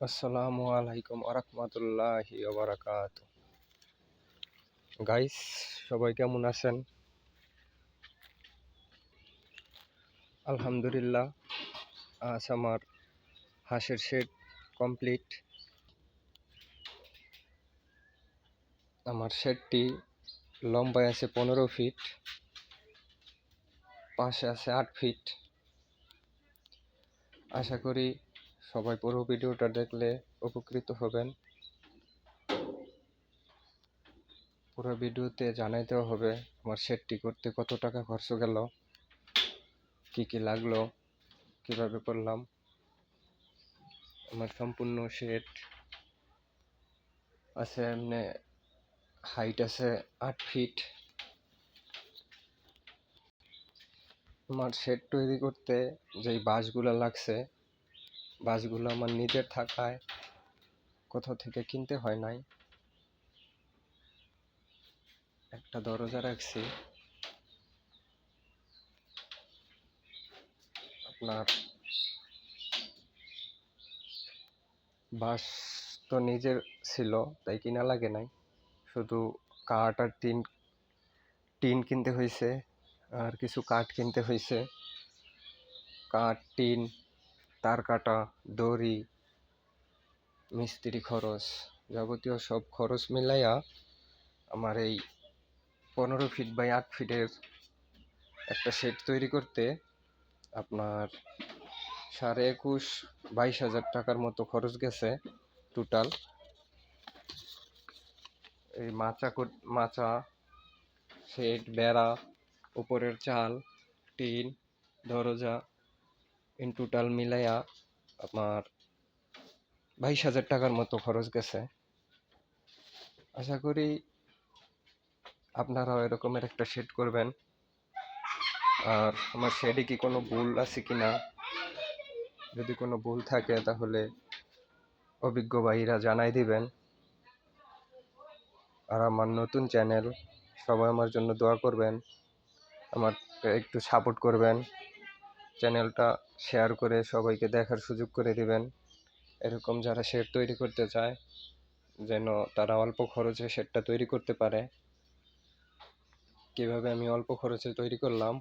আসসালামু আলাইকুম আরহামাতুল্লাহি ওবারাকাতু। গাইস, সবাই কেমন আছেন? আলহামদুলিল্লাহ, আজ আমার হাঁসের শেড কমপ্লিট। আমার শেডটি লম্বায় আছে 15 ফিট, পাশে আছে 8 ফিট। আশা করি সবাই পুরো ভিডিওটা দেখলে উপকৃত হবেন। পুরো ভিডিওতে জানাইতেও হবে আমার শেডটি করতে কত টাকা খরচ গেল, কি কি লাগলো, কিভাবে করলাম। আমার সম্পূর্ণ শেড আছে, এমনি হাইট আছে 8 ফিট। আমার শেড তৈরি করতে যেই বাঁশগুলো লাগছে, বাঁশগুলো আমার নিজের থাকায় কোথাও থেকে কিনতে হয় নাই। একটা দরজা রাখছি, আপনার বাঁশ তো নিজের ছিল, তাই কিনা লাগে নাই। শুধু কাঠ আর টিন টিন কিনতে হয়েছে, আর কিছু কাঠ কিনতে হয়েছে। কাঠ, টিন, তার কাটা, দড়ি, মিস্ত্রি খরচ, যাবতীয় সব খরচ মিলাইয়া আমার এই 15 ফিট বাই 8 ফিটের একটা শেড তৈরি করতে আপনার 21,500-22,000 টাকার মতো খরচ গেছে টোটাল। এই মাচা, শেড, বেড়া, উপরের চাল, টিন, দরজা ইন টোটাল মিলাইয়া আপনার 22,000 টাকার মতো খরচ গেছে। আশা করি আপনারাও এরকমের একটা শেড করবেন। আর আমার শেডে কি কোনো ভুল আছে কিনা, যদি কোনো ভুল থাকে তাহলে অভিজ্ঞ ভাইরা জানাই দিবেন। আর আমার নতুন চ্যানেল, সবাই আমার জন্য দোয়া করবেন, আমার একটু সাপোর্ট করবেন, চ্যানেলটা শেয়ার করে সবাইকে দেখার সুযোগ করে দিবেন। এরকম যারা শেড তৈরি করতে চায় যেন তারা অল্প খরচে শেডটা তৈরি করতে পারে। কিভাবে আমি অল্প খরচে তৈরি করলাম